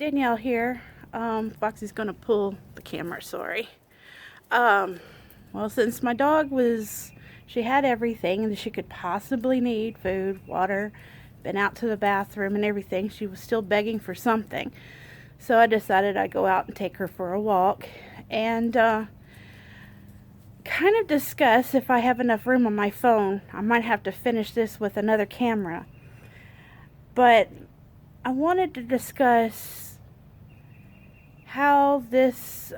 Danielle here. Foxy's gonna pull the camera, sorry. Well, since my dog she had everything that she could possibly need, food, water, been out to the bathroom and everything, she was still begging for something. So I decided I'd go out and take her for a walk and kind of discuss if I have enough room on my phone. I might have to finish this with another camera. But I wanted to discuss how this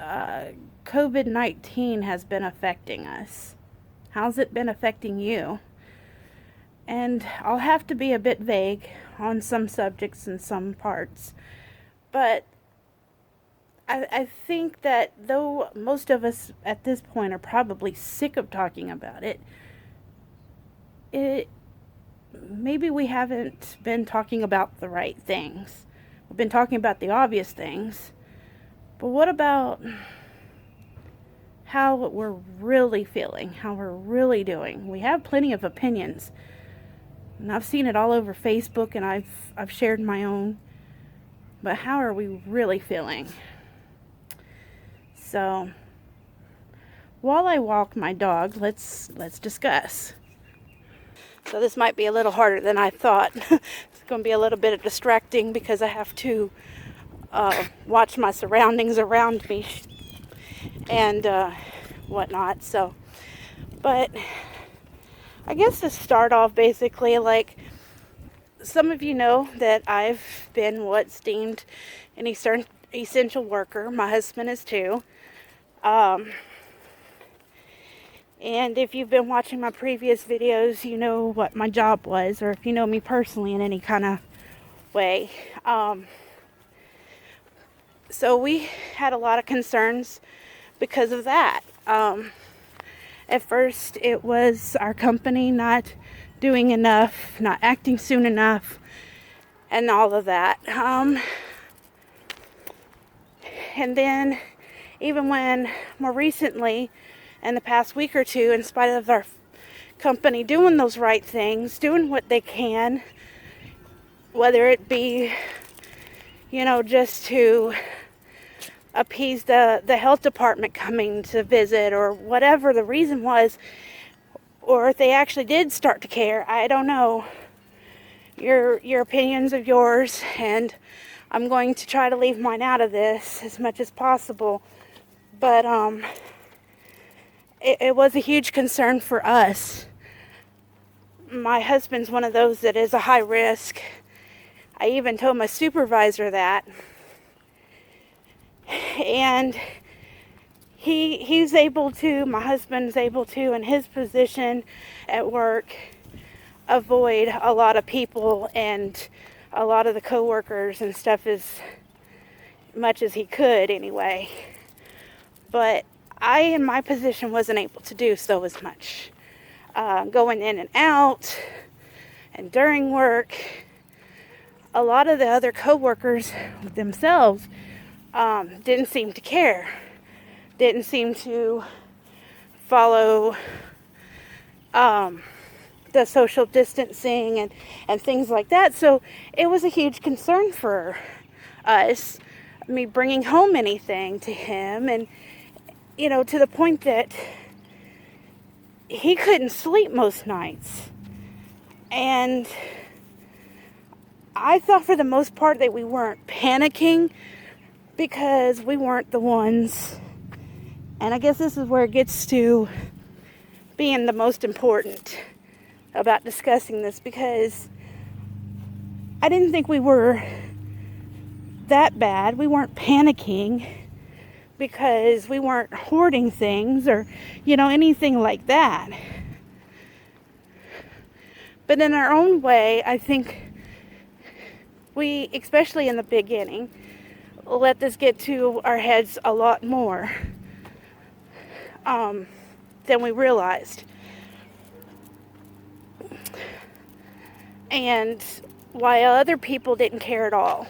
COVID-19 has been affecting us. How's it been affecting you? And I'll have to be a bit vague on some subjects and some parts. But I think that though most of us at this point are probably sick of talking about it, maybe we haven't been talking about the right things. We've been talking about the obvious things. But what about how we're really feeling, how we're really doing? We have plenty of opinions. And I've seen it all over Facebook, and I've shared my own. But how are we really feeling? So, while I walk my dog, let's discuss. So this might be a little harder than I thought. It's going to be a little bit of distracting because I have to watch my surroundings around me and whatnot. So, but I guess to start off, basically, like some of you know that I've been what's deemed an essential worker. My husband is too. And if you've been watching my previous videos, you know what my job was, or if you know me personally in any kind of way. So we had a lot of concerns because of that. At first, it was our company not doing enough, not acting soon enough, and all of that. And then, even when more recently, in the past week or two, in spite of our company doing those right things, doing what they can, whether it be, just to appease the health department coming to visit, or whatever the reason was, or if they actually did start to care, I don't know. Your opinions are yours, and I'm going to try to leave mine out of this as much as possible. But it was a huge concern for us. My husband's one of those that is a high risk. I even told my supervisor that. And my husband's able to, in his position at work, avoid a lot of people and a lot of the coworkers and stuff as much as he could anyway. But I, in my position, wasn't able to do so as much. Going in and out and during work, a lot of the other coworkers themselves didn't seem to care. Didn't seem to follow the social distancing and things like that. So it was a huge concern for us, me bringing home anything to him, and to the point that he couldn't sleep most nights. And I thought for the most part that we weren't panicking because we weren't the ones. And I guess this is where it gets to being the most important about discussing this, because I didn't think we were that bad. We weren't panicking because we weren't hoarding things or, anything like that. But in our own way, I think we, especially in the beginning, let this get to our heads a lot more than we realized. And while other people didn't care at all,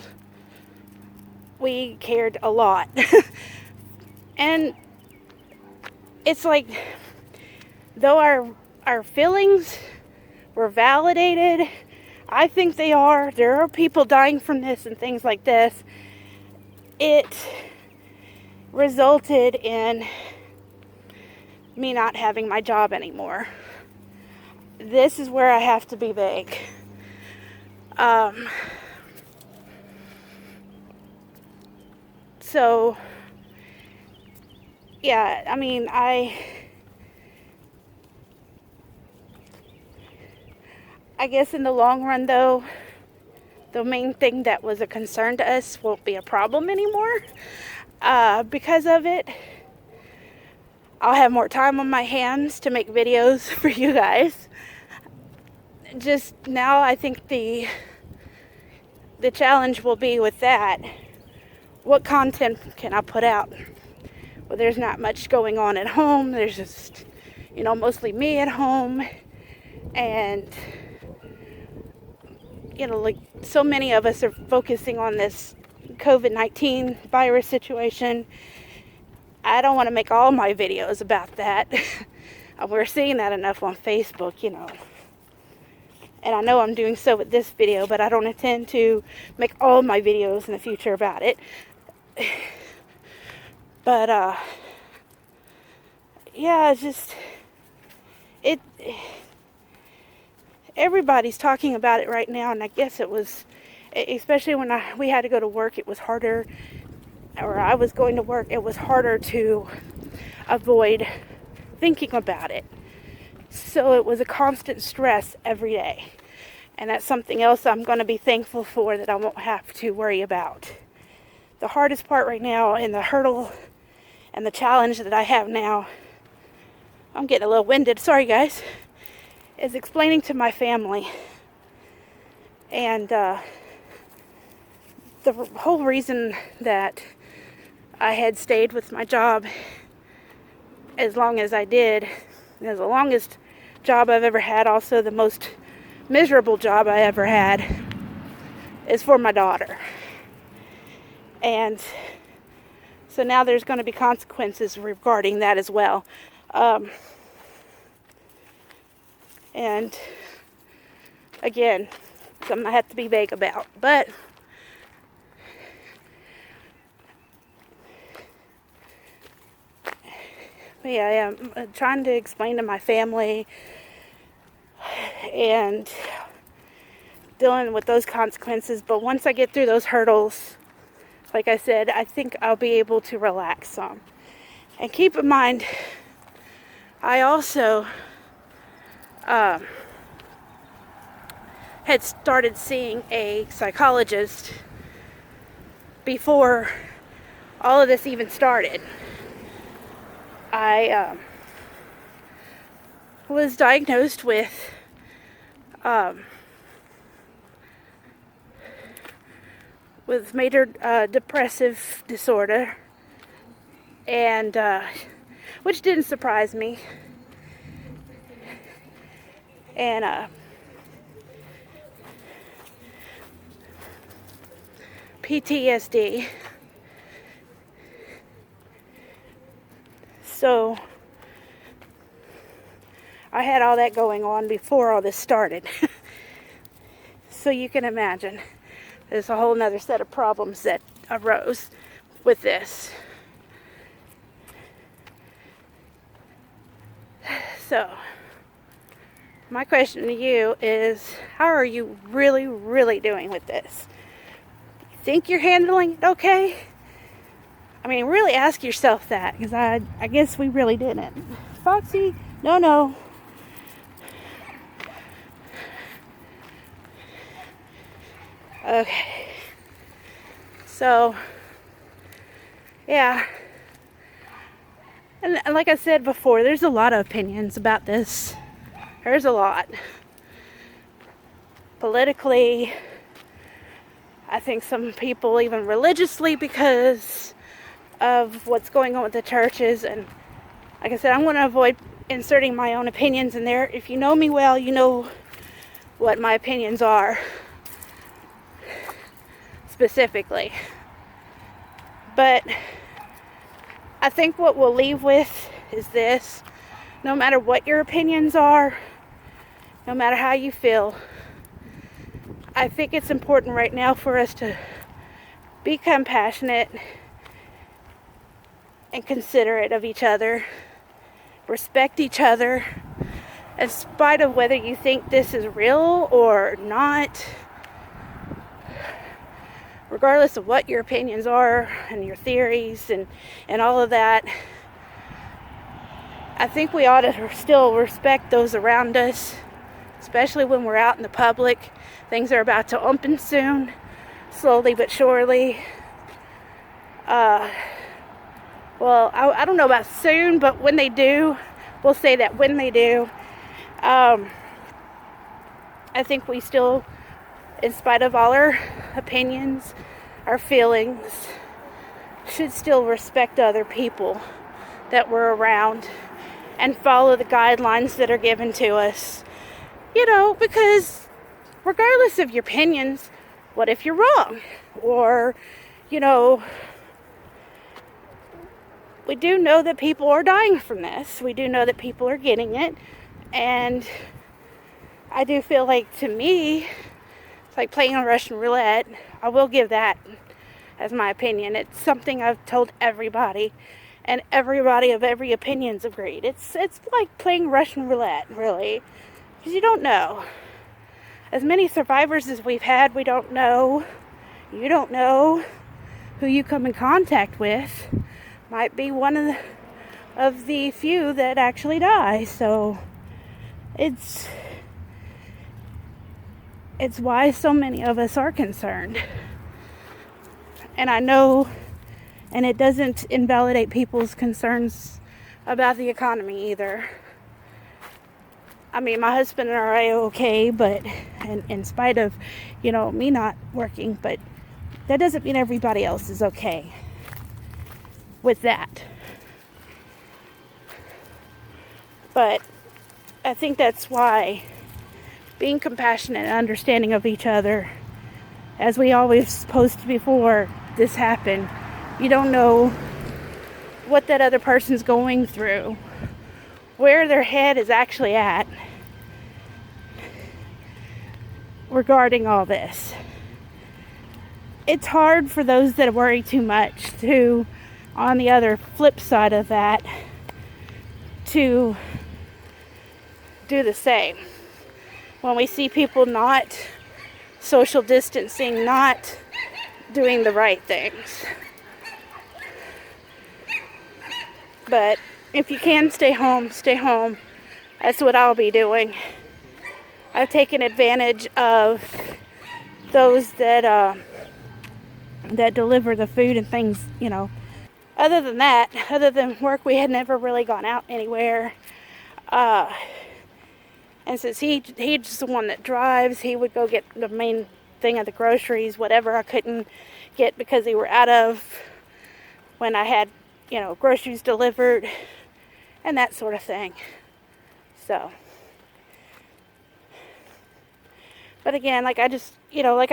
we cared a lot. And it's like, though our feelings were validated, I think they are. There are people dying from this and things like this. it resulted in me not having my job anymore. This is where I have to be vague. So, yeah, I mean, I guess in the long run, though, the main thing that was a concern to us won't be a problem anymore. Because of it, I'll have more time on my hands to make videos for you guys. Just now, I think the challenge will be with that. What content can I put out? Well, there's not much going on at home. There's just, mostly me at home. And, like so many of us are focusing on this COVID-19 virus situation. I don't want to make all my videos about that. We're seeing that enough on Facebook, And I know I'm doing so with this video, but I don't intend to make all my videos in the future about it. But, yeah, it's just, everybody's talking about it right now, and I guess it was, especially when we had to go to work, it was harder, or I was going to work, it was harder to avoid thinking about it. So it was a constant stress every day. And that's something else I'm going to be thankful for that I won't have to worry about. The hardest part right now, and the hurdle and the challenge that I have now, I'm getting a little winded, sorry guys, is explaining to my family. And the whole reason that I had stayed with my job as long as I did, as the longest job I've ever had, also the most miserable job I ever had, is for my daughter. And so now there's going to be consequences regarding that as well. And again, something I have to be vague about. But yeah, I'm trying to explain to my family and dealing with those consequences. But once I get through those hurdles, like I said, I think I'll be able to relax some. And keep in mind, I also had started seeing a psychologist before all of this even started. I was diagnosed with major depressive disorder, and which didn't surprise me, and PTSD. So I had all that going on before all this started. So you can imagine there's a whole nother set of problems that arose with this. So my question to you is, how are you really, really doing with this? You think you're handling it okay? I mean, really ask yourself that, because I guess we really didn't. Foxy, no. Okay. So, yeah. And like I said before, there's a lot of opinions about this. There's a lot. Politically, I think some people even religiously, because of what's going on with the churches. And like I said, I'm going to avoid inserting my own opinions in there. If you know me well, you know what my opinions are specifically. But I think what we'll leave with is this: no matter what your opinions are, no matter how you feel, I think it's important right now for us to be compassionate and considerate of each other. Respect each other, in spite of whether you think this is real or not. Regardless of what your opinions are and your theories and all of that, I think we ought to still respect those around us, especially when we're out in the public. Things are about to open soon, slowly but surely. Well, I don't know about soon, but when they do, we'll say that when they do, I think we still, in spite of all our opinions, our feelings, should still respect other people that we're around and follow the guidelines that are given to us. Because regardless of your opinions, what if you're wrong? Or, we do know that people are dying from this. We do know that people are getting it. And I do feel like, to me, it's like playing on Russian roulette. I will give that as my opinion. It's something I've told everybody. And everybody of every opinion's agreed. It's like playing Russian roulette, really. Because you don't know. As many survivors as we've had, we don't know. You don't know who you come in contact with. Might be one of the few that actually die. So it's why so many of us are concerned. And I know, and it doesn't invalidate people's concerns about the economy either. I mean, my husband and I are okay, but in spite of, me not working, but that doesn't mean everybody else is okay with that. But I think that's why being compassionate and understanding of each other, as we always posted before this happened, you don't know what that other person's going through, where their head is actually at regarding all this. It's hard for those that worry too much to, on the other flip side of that, to do the same. When we see people not social distancing, not doing the right things. But if you can stay home, stay home. That's what I'll be doing. I've taken advantage of those that deliver the food and things, Other than that, other than work, we had never really gone out anywhere. And since he's the one that drives, he would go get the main thing of the groceries, whatever I couldn't get because they were out of when I had, groceries delivered and that sort of thing. So, but again, like I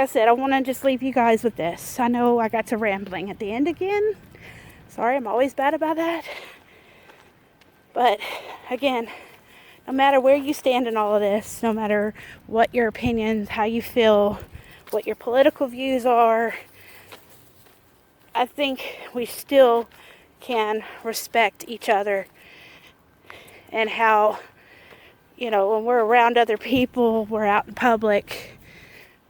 said, I want to just leave you guys with this. I know I got to rambling at the end again. Sorry, I'm always bad about that. But again, no matter where you stand in all of this, no matter what your opinions, how you feel, what your political views are, I think we still can respect each other. And how, when we're around other people, we're out in public,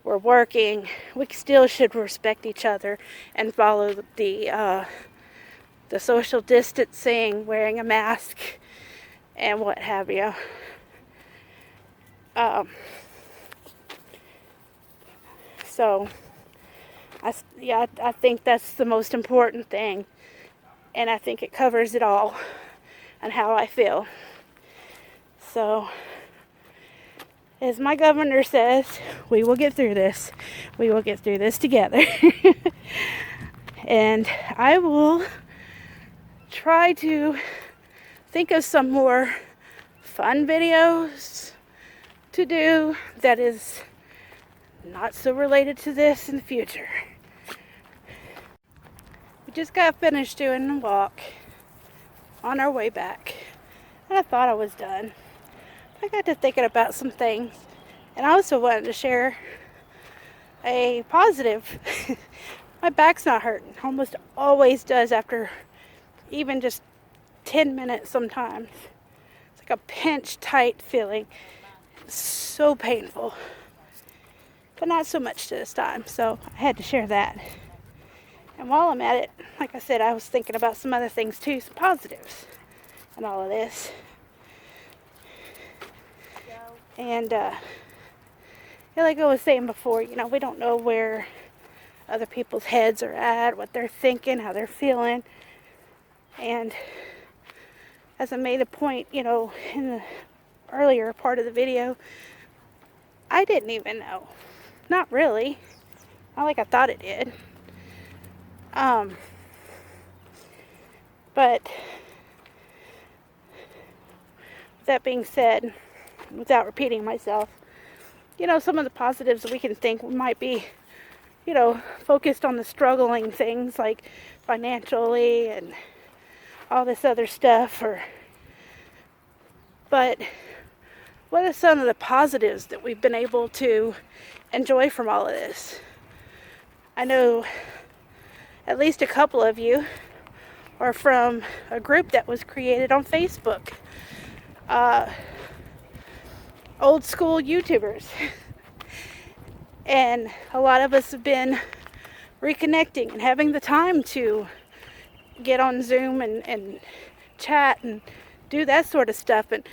we're working, we still should respect each other and follow the social distancing, wearing a mask, and what have you. So, I think that's the most important thing. And I think it covers it all and how I feel. So, as my governor says, we will get through this. We will get through this together. And I will try to think of some more fun videos to do that is not so related to this in the future. We just got finished doing a walk on our way back, and I thought I was done. I got to thinking about some things, and I also wanted to share a positive My back's not hurting. Almost always does after even just 10 minutes sometimes. It's like a pinch tight feeling. It's so painful. But not so much this time, so I had to share that. And while I'm at it, like I said, I was thinking about some other things too, some positives and all of this. And like I was saying before, we don't know where other people's heads are at, what they're thinking, how they're feeling. And as I made a point, in the earlier part of the video, I didn't even know. Not really. Not like I thought it did. But that being said, without repeating myself, some of the positives that we can think might be, focused on the struggling things like financially and all this other stuff. But what are some of the positives that we've been able to enjoy from all of this? I know at least a couple of you are from a group that was created on Facebook. Old school YouTubers. And a lot of us have been reconnecting and having the time to get on Zoom and chat and do that sort of stuff. And,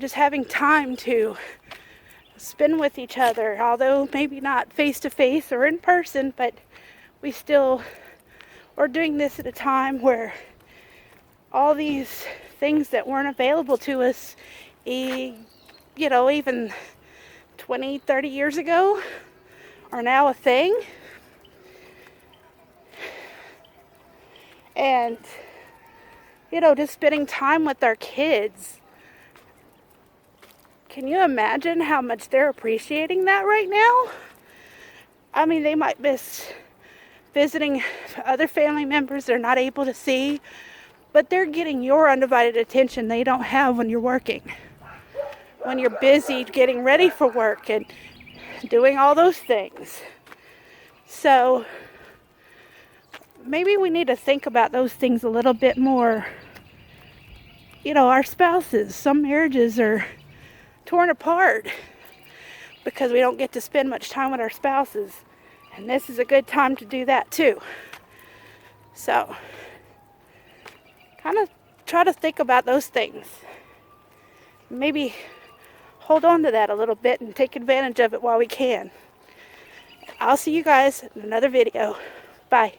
just having time to spend with each other, although maybe not face to face or in person, but we still are doing this at a time where all these things that weren't available to us, even 20, 30 years ago are now a thing. And, just spending time with our kids. Can you imagine how much they're appreciating that right now? I mean, they might miss visiting other family members they're not able to see, but they're getting your undivided attention they don't have when you're working. When you're busy getting ready for work and doing all those things. So maybe we need to think about those things a little bit more. Our spouses, some marriages are torn apart because we don't get to spend much time with our spouses. And this is a good time to do that too. So, kind of try to think about those things. Maybe hold on to that a little bit and take advantage of it while we can. I'll see you guys in another video. Bye.